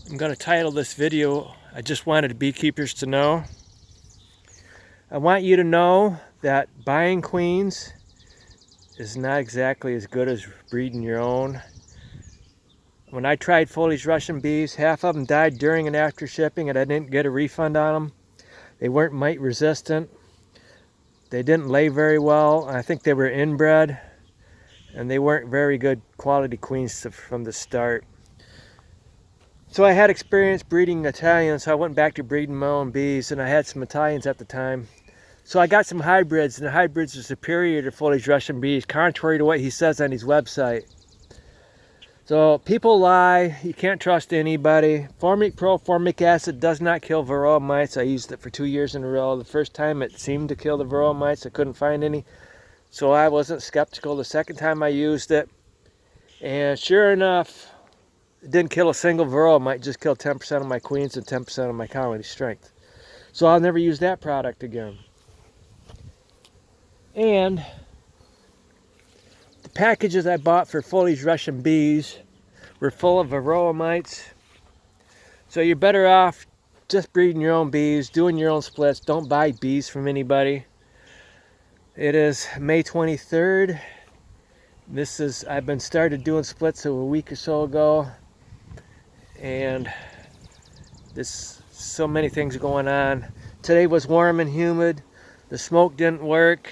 I'm going to title this video, I just wanted beekeepers to know. I want you to know that buying queens is not exactly as good as breeding your own. When I tried foliage Russian bees, half of them died during and after shipping, and I didn't get a refund on them. They weren't mite resistant. They didn't lay very well. I think they were inbred, and they weren't very good quality queens from the start. So I had experience breeding Italians, so I went back to breeding my own bees, and I had some Italians at the time. So I got some hybrids, and the hybrids are superior to foliage Russian bees, contrary to what he says on his website. So people lie, you can't trust anybody. Formic Pro, formic acid does not kill varroa mites. I used it for 2 years in a row. The first time it seemed to kill the varroa mites, I couldn't find any. So I wasn't skeptical the second time I used it. And sure enough, it didn't kill a single varroa mite, just killed 10% of my queens and 10% of my colony strength. So I'll never use that product again. And the packages I bought for foliage Russian bees were full of varroa mites. So you're better off just breeding your own bees, doing your own splits. Don't buy bees from anybody. It is May 23rd. I've been started doing splits a week or so ago. And there's so many things going on. Today was warm and humid. The smoke didn't work.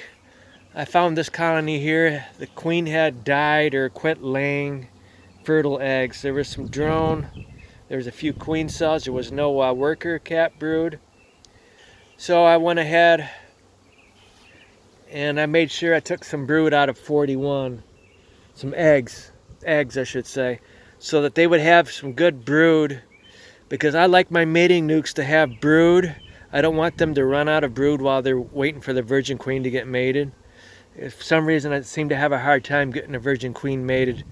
I found this colony here. The queen had died or quit laying fertile eggs. There was some drone. There was a few queen cells. There was no worker cat brood. So I went ahead and I made sure I took some brood out of 41. Some eggs I should say, so that they would have some good brood, because I like my mating nukes to have brood. I don't want them to run out of brood while they're waiting for the virgin queen to get mated. For some reason I seem to have a hard time getting a virgin queen mated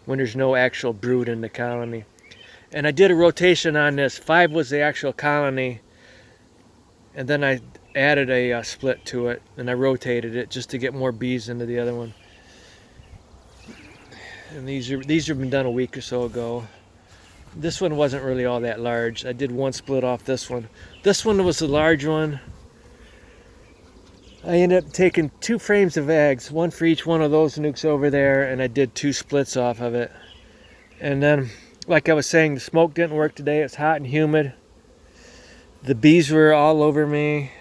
when there's no actual brood in the colony. And I did a rotation on this. 5 was the actual colony, and then I added a split to it, and I rotated it just to get more bees into the other one. And these have been done a week or so ago. This one wasn't really all that large. I did one split off this one. This one was the large one. I ended up taking 2 frames of eggs, one for each one of those nukes over there, and I did 2 splits off of it. And then, like I was saying, the smoke didn't work today. It's hot and humid. The bees were all over me.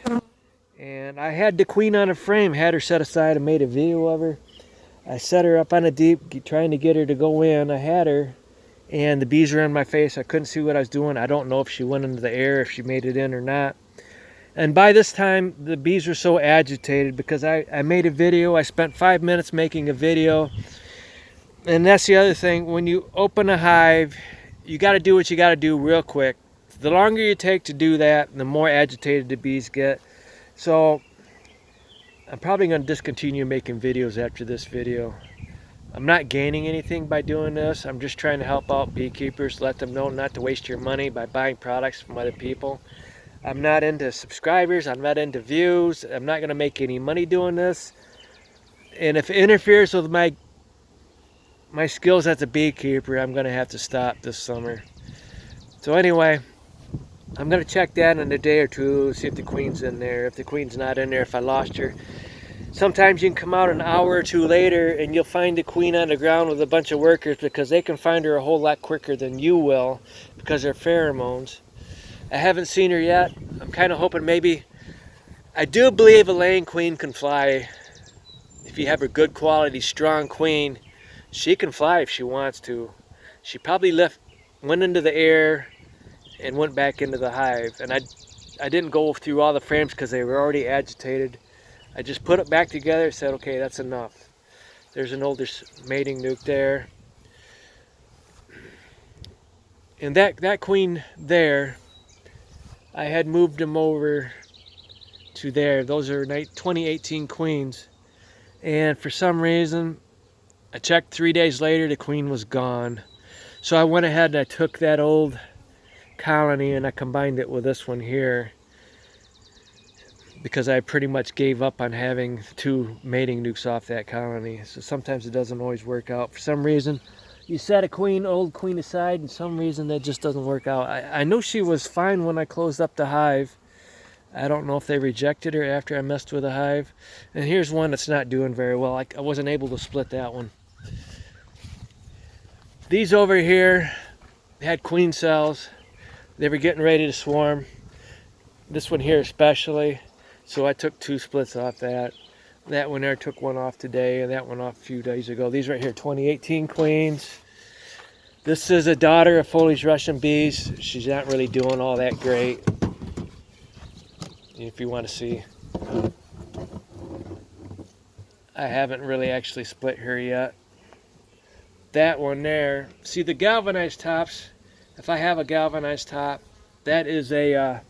And I had the queen on a frame, had her set aside and made a video of her. I set her up on a deep, trying to get her to go in. I had her, and the bees were in my face. I couldn't see what I was doing. I don't know if she went into the air, if she made it in or not. And by this time, the bees were so agitated because I made a video. I spent 5 minutes making a video. And that's the other thing. When you open a hive, you got to do what you got to do real quick. The longer you take to do that, the more agitated the bees get. So I'm probably going to discontinue making videos after this video. I'm not gaining anything by doing this. I'm just trying to help out beekeepers, let them know not to waste your money by buying products from other people. I'm not into subscribers. I'm not into views. I'm not going to make any money doing this. And if it interferes with my skills as a beekeeper, I'm going to have to stop this summer. So anyway, I'm going to check that in a day or two, see if the queen's in there. If the queen's not in there, if I lost her. Sometimes you can come out an hour or two later and you'll find the queen on the ground with a bunch of workers, because they can find her a whole lot quicker than you will because they're pheromones. I haven't seen her yet. I'm kind of hoping maybe. I do believe a laying queen can fly. If you have a good quality, strong queen, she can fly if she wants to. She probably went into the air and went back into the hive. And I didn't go through all the frames because they were already agitated. I just put it back together and said, okay, that's enough. There's an older mating nuke there. And that queen there, I had moved them over to there. Those are 2018 queens. And for some reason, I checked 3 days later, the queen was gone. So I went ahead and I took that old colony and I combined it with this one here, because I pretty much gave up on having 2 mating nukes off that colony. So sometimes it doesn't always work out. For some reason, you set a queen, old queen aside, and some reason that just doesn't work out. I knew she was fine when I closed up the hive. I don't know if they rejected her after I messed with the hive. And here's one that's not doing very well. I wasn't able to split that one. These over here had queen cells. They were getting ready to swarm. This one here especially. So I took 2 splits off that. That one there took one off today, and that one off a few days ago. These right here, 2018 queens. This is a daughter of foliage Russian bees. She's not really doing all that great. If you want to see, I haven't really actually split her yet. That one there, see the galvanized tops, if I have a galvanized top, that is a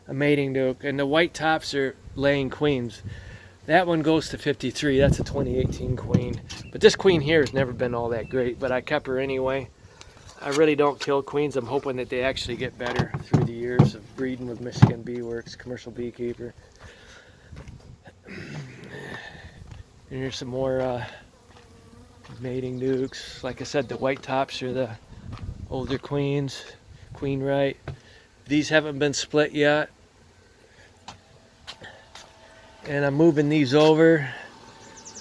mating nuke, and the white tops are laying queens. That one goes to 53, that's a 2018 queen. But this queen here has never been all that great, but I kept her anyway. I really don't kill queens. I'm hoping that they actually get better through the years of breeding with Michigan Bee Works, commercial beekeeper. And here's some more mating nukes. Like I said, the white tops are the older queens, queen right. These haven't been split yet. And I'm moving these over.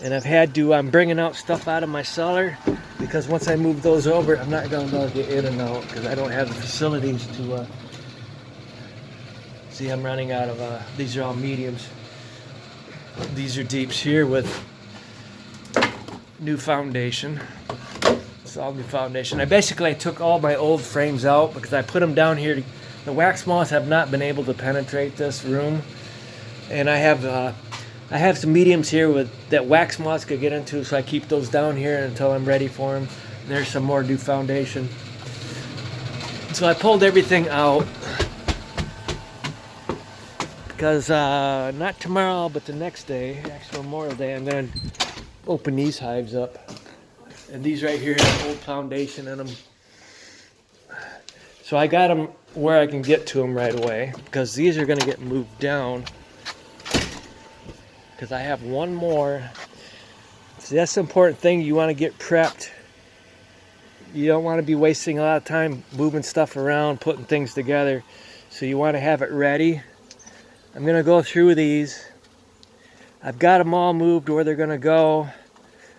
And I'm bringing out stuff out of my cellar, because once I move those over, I'm not going to be able to get in and out because I don't have the facilities to, see, I'm running out of, these are all mediums. These are deeps here with new foundation. It's all new foundation. I took all my old frames out because I put them down here. The wax moths have not been able to penetrate this room. And I have some mediums here that wax moths could get into, so I keep those down here until I'm ready for them. There's some more new foundation. So I pulled everything out because not tomorrow, but the next day, actual Memorial Day, I'm going to open these hives up. And these right here have old foundation in them. So I got them where I can get to them right away, because these are going to get moved down. Because I have one more. See, that's the important thing. You want to get prepped. You don't want to be wasting a lot of time moving stuff around, putting things together. So you want to have it ready. I'm going to go through these. I've got them all moved where they're going to go.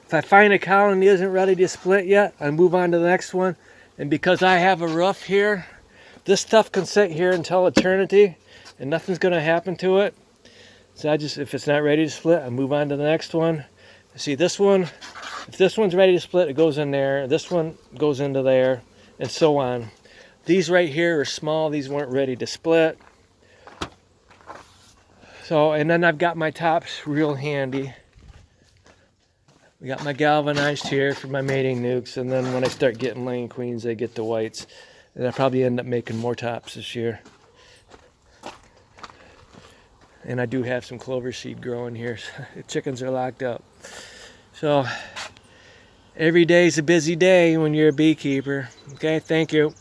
If I find a colony isn't ready to split yet, I move on to the next one. And because I have a roof here, this stuff can sit here until eternity and nothing's going to happen to it. So if it's not ready to split, I move on to the next one. See, this one, if this one's ready to split, it goes in there. This one goes into there, and so on. These right here are small. These weren't ready to split. So, and then I've got my tops real handy. We got my galvanized here for my mating nukes, and then when I start getting laying queens, I get the whites. And I probably end up making more tops this year. And I do have some clover seed growing here. The chickens are locked up. So every day is a busy day when you're a beekeeper. Okay, thank you.